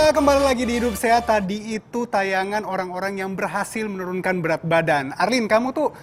Ya, kembali lagi di Hidup Sehat. Tadi itu tayangan orang-orang yang berhasil menurunkan berat badan. Arlin, kamu tuh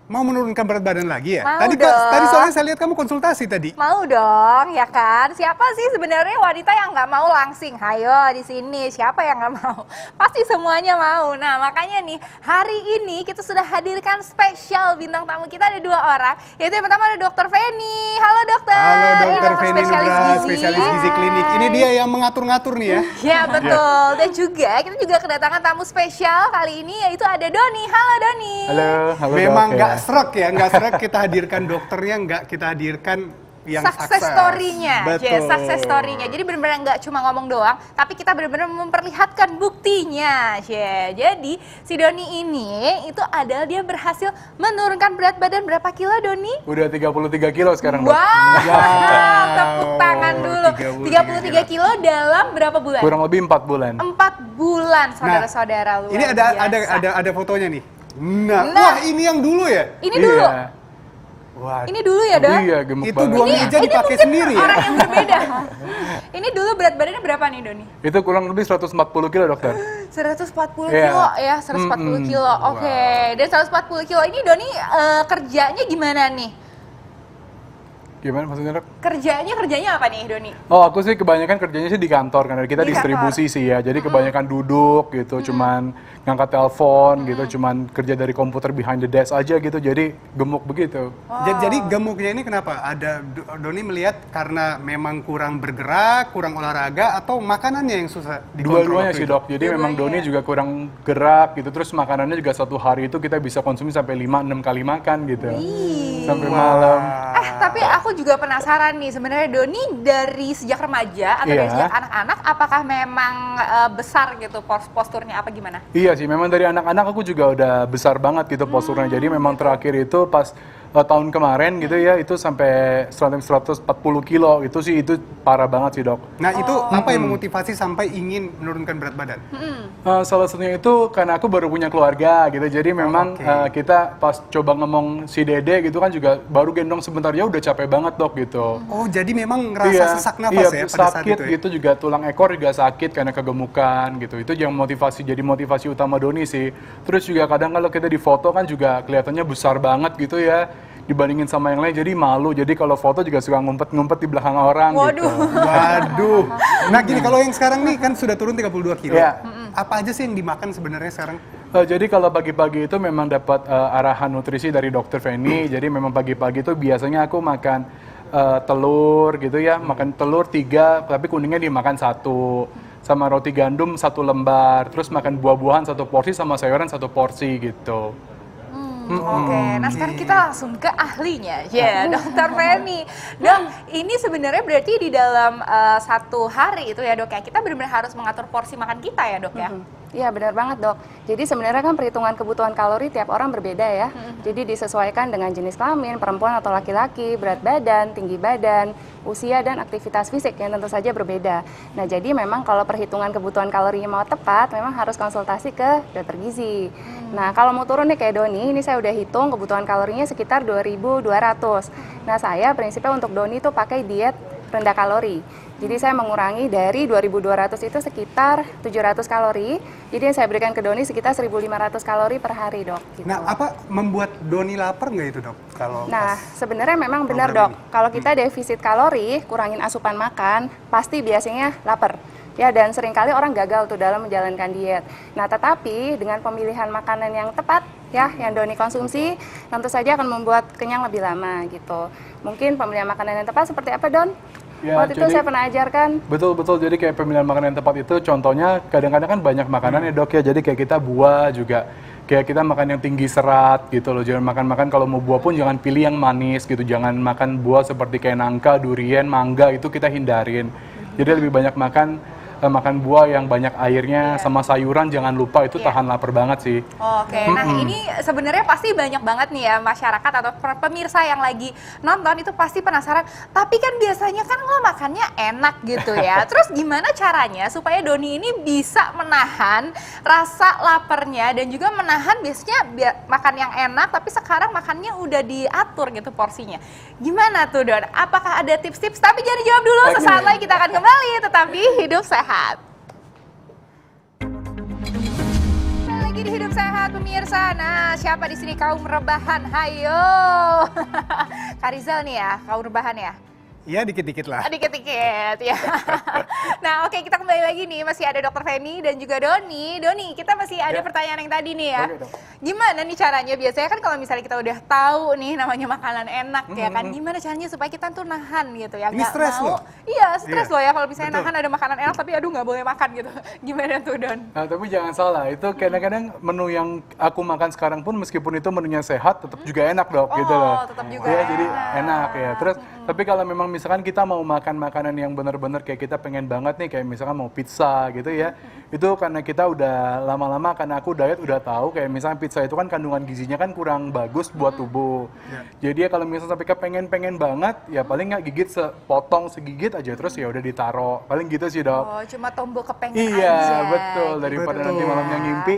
mau menurunkan berat badan lagi ya? Mau Tadi dong. soalnya saya lihat kamu konsultasi tadi. Mau dong, ya kan? Siapa sih sebenarnya wanita yang nggak mau langsing? Hayo di sini, siapa yang nggak mau? Pasti semuanya mau. Nah, makanya nih, hari ini kita sudah hadirkan spesial bintang tamu kita ada 2 orang. Yaitu yang pertama ada Dokter Feni. Halo dokter. Halo Dokter Ini Feni Nugraha, spesialis gizi klinik. Ini dia yang mengatur-ngatur nih ya. Ya betul. Dan juga kita juga kedatangan tamu spesial kali ini yaitu ada Doni. Halo Doni. Halo Memang Dok, nggak serak ya, nggak serak kita hadirkan dokternya, nggak kita hadirkan yang Success sukses. story-nya, Betul. success story-nya. Jadi benar-benar nggak cuma ngomong doang, tapi kita benar-benar memperlihatkan buktinya. Jadi si Doni ini itu adalah dia berhasil menurunkan berat badan berapa kilo Doni? Udah 33 kilo sekarang Dok. Wow, tepuk tangan dulu. 33 33 kilo dalam berapa bulan? Kurang lebih 4 bulan. 4 bulan, saudara-saudara luar Ini biasa. ada fotonya nih. Nah, Nah. wah ini yang dulu ya? Ini dulu. Iya. Wah, Ini dulu ya, Dok? Iya, gemuk itu banget. dua meja Ini dipakai mungkin sendiri ya? orang yang berbeda. Ini dulu berat badannya berapa nih, Doni? Itu kurang lebih 140 kilo dokter. 140 Iya. kilo ya, 140 kilo. Oke. Dan 140 kilo ini Doni kerjanya gimana nih? Gimana maksudnya Dok? Kerjanya apa nih, Doni? Oh aku sih kebanyakan kerjanya sih di kantor kan, kita Di distribusi sih ya, jadi kebanyakan duduk gitu, cuman ngangkat telepon gitu, cuman kerja dari komputer behind the desk aja gitu, jadi gemuk begitu. Jadi gemuknya ini kenapa? Ada Doni melihat karena memang kurang bergerak, kurang olahraga, atau makanannya yang susah dikontrol? Dua-duanya waktu sih itu? Dok, jadi memang Doni juga kurang gerak gitu, terus makanannya juga satu hari itu kita bisa konsumsi sampai 5-6 kali makan gitu, sampai malam. Tapi aku juga penasaran nih, sebenarnya Doni dari sejak remaja atau dari Iya. sejak anak-anak, apakah memang besar gitu posturnya apa gimana? Iya sih, memang dari anak-anak aku juga udah besar banget gitu posturnya. Jadi memang terakhir itu pas tahun kemarin gitu ya, itu sampai 140 kilo. Itu sih itu parah banget sih dok. Nah itu apa yang memotivasi sampai ingin menurunkan berat badan? Salah satunya itu karena aku baru punya keluarga gitu. Jadi memang oke. kita pas coba ngomong si dede gitu kan juga baru gendong sebentar ya udah capek banget dok gitu. Oh jadi memang ngerasa sesak nafas ya pada saat sakit itu ya? gitu juga, tulang ekor juga sakit karena kegemukan gitu. Itu yang jadi motivasi utama Doni sih. Terus juga kadang kalau kita di foto kan juga kelihatannya besar banget gitu ya dibandingin sama yang lain, jadi malu. Jadi kalau foto juga suka ngumpet-ngumpet di belakang orang gitu. Waduh. Nah gini, kalau yang sekarang nih kan sudah turun 32 kilo. Iya. Apa aja sih yang dimakan sebenarnya sekarang? Jadi kalau pagi-pagi itu memang dapat arahan nutrisi dari Dokter Feni. Jadi memang pagi-pagi itu biasanya aku makan telur gitu ya, makan telur 3, tapi kuningnya dimakan 1, sama roti gandum 1 lembar, terus makan buah-buahan 1 porsi sama sayuran 1 porsi gitu. Oke, nah sekarang kita langsung ke ahlinya, ya Dokter Feni. Dok, ini sebenarnya berarti di dalam 1 hari itu ya dok ya, kita benar-benar harus mengatur porsi makan kita ya dok ya? Iya benar banget dok. Jadi sebenarnya kan perhitungan kebutuhan kalori tiap orang berbeda ya. Jadi disesuaikan dengan jenis kelamin, perempuan atau laki-laki, berat badan, tinggi badan, usia dan aktivitas fisik yang tentu saja berbeda. Nah jadi memang kalau perhitungan kebutuhan kalorinya mau tepat, memang harus konsultasi ke dokter gizi. Nah kalau mau turun nih kayak Doni, ini saya udah hitung kebutuhan kalorinya sekitar 2.200. Nah saya prinsipnya untuk Doni itu pakai diet rendah kalori. Jadi saya mengurangi dari 2.200 itu sekitar 700 kalori. Jadi yang saya berikan ke Doni sekitar 1.500 kalori per hari dok. Gitu. Nah apa membuat Doni lapar nggak itu dok? Kalau Nah pas sebenarnya memang benar program dok. Kalau kita defisit kalori, kurangin asupan makan, pasti biasanya lapar. Ya, dan seringkali orang gagal tuh dalam menjalankan diet. Nah, tetapi dengan pemilihan makanan yang tepat, ya, yang Doni konsumsi, tentu saja akan membuat kenyang lebih lama gitu. Mungkin pemilihan makanan yang tepat seperti apa, Don? Ya, Waktu itu saya pernah ajarkan. Betul, jadi kayak pemilihan makanan yang tepat itu contohnya kadang-kadang kan banyak makanan ya dok ya, jadi kayak kita buah juga, kayak kita makan yang tinggi serat gitu loh, jangan makan kalau mau buah pun jangan pilih yang manis gitu, jangan makan buah seperti kayak nangka, durian, mangga, itu kita hindarin. Jadi lebih banyak makan buah yang banyak airnya, sama sayuran jangan lupa, itu tahan lapar banget sih. Oke, nah ini sebenarnya pasti banyak banget nih ya masyarakat atau pemirsa yang lagi nonton itu pasti penasaran. Tapi kan biasanya kan lo makannya enak gitu ya. Terus gimana caranya supaya Doni ini bisa menahan rasa laparnya dan juga menahan biasanya makan yang enak tapi sekarang makannya udah diatur gitu porsinya. Gimana tuh Don? Apakah ada tips-tips? Tapi jangan dijawab dulu, sesaat lagi kita akan kembali tetap di Hidup Sehat. lagi di Hidup Sehat pemirsa. Nah, siapa di sini kaum rebahan? Hayo. Kak Rizal nih ya, kaum rebahan ya? Ya dikit-dikit lah. Dikit-dikit ya. Nah, oke, kita kembali lagi nih, masih ada Dokter Feni dan juga Doni. Doni, kita masih ada pertanyaan yang tadi nih ya. Oke, Dok. Gimana nih caranya? Biasanya kan kalau misalnya kita udah tahu nih namanya makanan enak ya kan, gimana caranya supaya kita tuh nahan gitu ya? Ini Nggak stres mau. loh. Iya, stres Iya, loh ya kalau misalnya betul. nahan ada makanan enak tapi aduh nggak boleh makan gitu. Gimana tuh Don? Nah, tapi jangan salah, itu kadang-kadang menu yang aku makan sekarang pun meskipun itu menunya sehat, tetap juga enak dok, Oh, gitu loh. tetap juga Ya, jadi enak. enak ya. Terus, tapi kalau memang misalkan kita mau makan makanan yang benar-benar kayak kita pengen banget nih, kayak misalkan mau pizza gitu ya, itu karena kita udah lama-lama, karena aku diet udah tahu, kayak misalkan pizza itu kan kandungan gizinya kan kurang bagus buat tubuh. Jadi ya kalau misalnya sampai pengen banget, ya paling nggak gigit sepotong segigit aja, terus ya udah ditaro. Paling gitu sih dok. Oh, cuma tombol kepengen Iya, aja. betul. Daripada Betul. nanti malamnya ngimpi.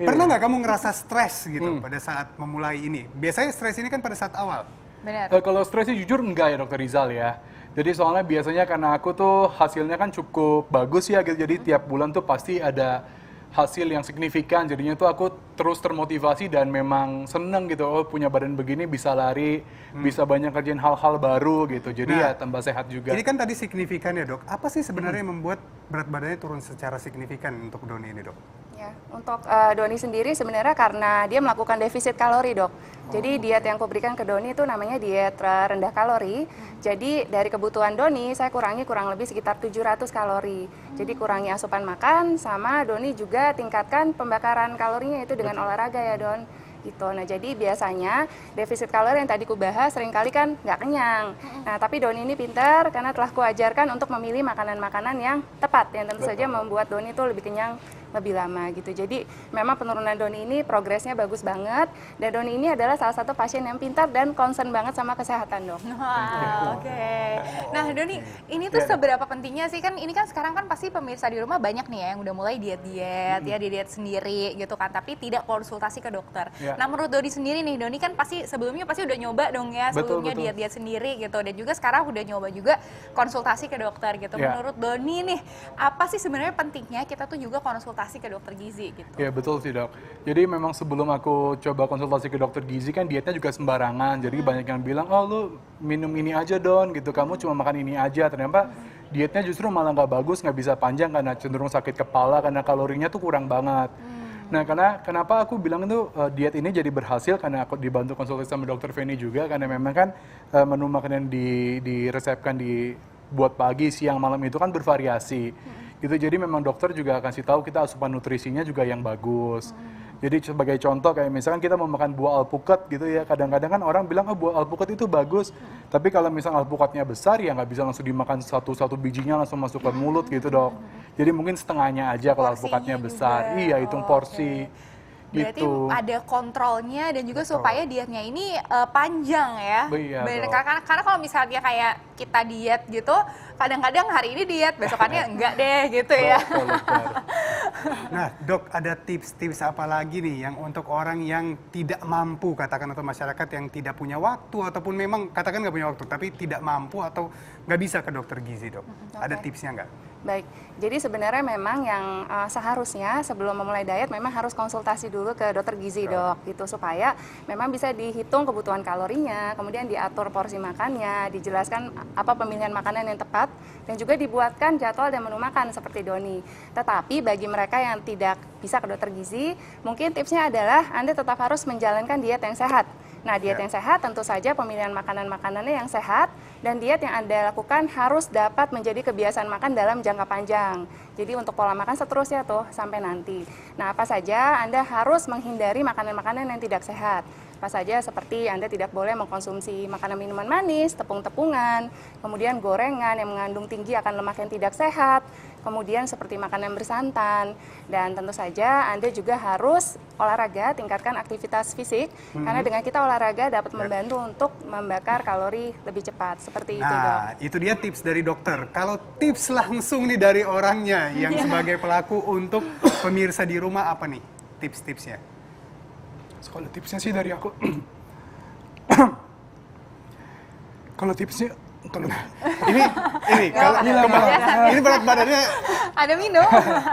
iya. Pernah nggak kamu ngerasa stres gitu pada saat memulai ini? Biasanya stres ini kan pada saat awal. Benar. Kalau stres sih jujur enggak ya dokter Rizal ya. Jadi soalnya biasanya karena aku tuh hasilnya kan cukup bagus ya gitu. Jadi tiap bulan tuh pasti ada hasil yang signifikan. Jadinya tuh aku terus termotivasi dan memang seneng gitu. Oh punya badan begini bisa lari, bisa banyak kerjain hal-hal baru gitu. Jadi Nah, ya tambah sehat juga. Ini kan tadi signifikan ya dok. Apa sih sebenarnya yang membuat berat badannya turun secara signifikan untuk Doni ini dok? Ya, untuk Doni sendiri sebenarnya karena dia melakukan defisit kalori dok. Jadi diet yang aku berikan ke Doni itu namanya diet rendah kalori. Jadi dari kebutuhan Doni saya kurangi kurang lebih sekitar 700 kalori. Jadi kurangi asupan makan sama Doni juga tingkatkan pembakaran kalorinya itu dengan olahraga ya Don. Gitu. Nah jadi biasanya defisit kalori yang tadi ku bahas seringkali kan nggak kenyang. Nah tapi Doni ini pintar karena telah kuajarkan untuk memilih makanan-makanan yang tepat yang tentu saja membuat Doni itu lebih kenyang lebih lama gitu. Jadi memang penurunan Doni ini progresnya bagus banget dan Doni ini adalah salah satu pasien yang pintar dan concern banget sama kesehatan dok. Wah, oke. Nah, Doni, ini tuh seberapa pentingnya sih kan ini kan sekarang kan pasti pemirsa di rumah banyak nih ya yang udah mulai diet-diet, ya diet sendiri gitu kan, tapi tidak konsultasi ke dokter. Ya. Nah, menurut Doni sendiri nih, Doni kan pasti sebelumnya pasti udah nyoba dong ya, Betul, sebelumnya betul. diet-diet sendiri gitu dan juga sekarang udah nyoba juga konsultasi ke dokter gitu. Ya. Menurut Doni nih, apa sih sebenarnya pentingnya kita tuh juga konsultasi ke dokter gizi gitu? Ya betul sih dok. Jadi memang sebelum aku coba konsultasi ke dokter gizi kan dietnya juga sembarangan. Jadi banyak yang bilang, oh lu minum ini aja Don gitu, kamu cuma makan ini aja. Ternyata dietnya justru malah nggak bagus, nggak bisa panjang karena cenderung sakit kepala karena kalorinya tuh kurang banget. Nah kenapa aku bilang itu diet ini jadi berhasil karena aku dibantu konsultasi sama dokter Feni juga karena memang kan menu makanan diresepkan buat pagi, siang, malam itu kan bervariasi. Gitu, jadi memang dokter juga kasih tahu kita asupan nutrisinya juga yang bagus. Jadi sebagai contoh kayak misalkan kita mau makan buah alpukat gitu ya, kadang-kadang kan orang bilang oh buah alpukat itu bagus, tapi kalau misalnya alpukatnya besar ya nggak bisa langsung dimakan satu bijinya langsung masuk ke mulut gitu dok. Jadi mungkin setengahnya aja kalau Porsinya alpukatnya juga. besar, iya hitung Oh, porsi. Berarti Gitu. ada kontrolnya dan juga supaya dietnya ini panjang ya. Iya, Bener, dong. karena kalau misalnya kayak kita diet gitu, kadang-kadang hari ini diet, besokannya enggak deh gitu ya. Betul, betul. Nah dok, ada tips-tips apa lagi nih yang untuk orang yang tidak mampu katakan atau masyarakat yang tidak punya waktu ataupun memang katakan nggak punya waktu tapi tidak mampu atau nggak bisa ke dokter gizi dok? Ada Oke. tipsnya nggak? Baik, jadi sebenarnya memang yang seharusnya sebelum memulai diet memang harus konsultasi dulu ke dokter gizi dok, gitu supaya memang bisa dihitung kebutuhan kalorinya, kemudian diatur porsi makannya, dijelaskan apa pemilihan makanan yang tepat, dan juga dibuatkan jadwal dan menu makan seperti Doni. Tetapi bagi mereka yang tidak bisa ke dokter gizi, mungkin tipsnya adalah Anda tetap harus menjalankan diet yang sehat. Nah, diet yang sehat tentu saja pemilihan makanan-makanannya yang sehat dan diet yang Anda lakukan harus dapat menjadi kebiasaan makan dalam jangka panjang. Jadi untuk pola makan seterusnya tuh sampai nanti. Nah, apa saja Anda harus menghindari makanan-makanan yang tidak sehat. Apa saja seperti Anda tidak boleh mengkonsumsi makanan minuman manis, tepung-tepungan, kemudian gorengan yang mengandung tinggi akan lemak yang tidak sehat, kemudian seperti makanan bersantan, dan tentu saja Anda juga harus olahraga, tingkatkan aktivitas fisik, karena dengan kita olahraga dapat membantu untuk membakar kalori lebih cepat, seperti itu dok. Nah, itu dia tips dari dokter. Kalau tips langsung nih dari orangnya yang sebagai pelaku untuk pemirsa di rumah apa nih tips-tipsnya? Kalau tipsnya sih dari aku, kalau tipsnya ini kalau ini berat badannya Ada minum.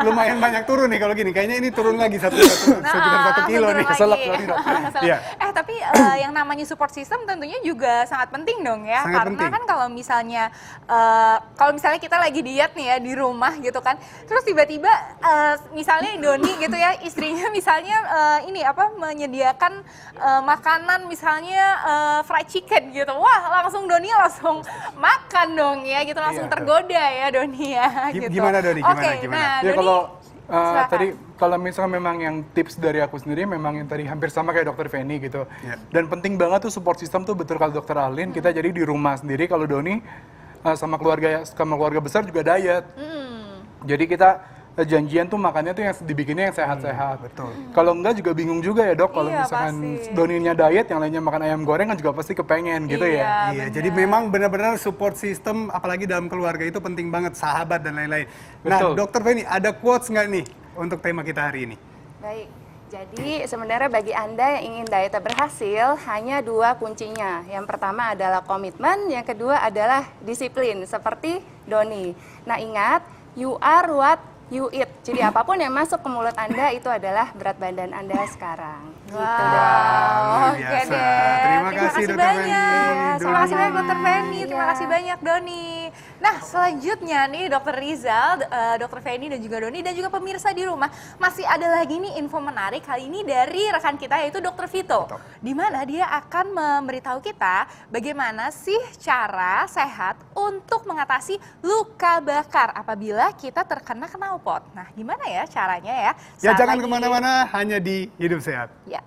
lumayan banyak turun nih kalau gini. Kayaknya ini turun lagi sekitar 1 kilo nih. Keselak lagi, Dok. Iya. Tapi yang namanya support system tentunya juga sangat penting dong ya. Sangat Karena penting. kan kalau misalnya kita lagi diet nih ya di rumah gitu kan. Terus tiba-tiba misalnya Doni gitu ya, istrinya misalnya menyediakan makanan misalnya fried chicken gitu. Wah, langsung Doni langsung makan dong ya gitu, langsung Iya, tergoda ya Doni ya gitu. Gimana, Doni? Oke, Gimana? nah Ya Doni, kalau silakan. tadi kalau misalnya memang yang tips dari aku sendiri memang yang tadi hampir sama kayak dokter Feni gitu. Ya. Dan penting banget tuh support system tuh betul kalau dokter Alin kita jadi di rumah sendiri kalau Doni sama keluarga besar juga diet. Jadi kita janjian tuh makannya tuh yang dibikinnya yang sehat-sehat. betul. Kalau enggak juga bingung juga ya dok kalau Iya, misalkan pasti. Doninya diet yang lainnya makan ayam goreng kan juga pasti kepengen gitu ya. Iya, jadi memang benar-benar support system, apalagi dalam keluarga itu penting banget, sahabat dan lain-lain. Nah, Betul. Dokter Feni, ada quotes nggak nih untuk tema kita hari ini? Baik, jadi sebenarnya bagi Anda yang ingin dietnya berhasil, hanya 2 kuncinya. Yang pertama adalah komitmen, yang kedua adalah disiplin, seperti Doni. Nah ingat, you are what you eat. Jadi apapun yang masuk ke mulut Anda itu adalah berat badan Anda sekarang. Gitu. luar Oke biasa. deh. Terima kasih, Dokter banyak. Feni. Terima kasih banyak Dokter Feni. Iya. Terima kasih banyak Doni. Nah selanjutnya nih Dokter Rizal, Dokter Feni dan juga Doni dan juga pemirsa di rumah masih ada lagi nih info menarik kali ini dari rekan kita yaitu Dokter Vito. Di mana dia akan memberitahu kita bagaimana sih cara sehat untuk mengatasi luka bakar apabila kita terkena knalpot. Nah gimana ya caranya ya? Ya Saat jangan lagi- kemana-mana, hanya di Hidup Sehat. Ya.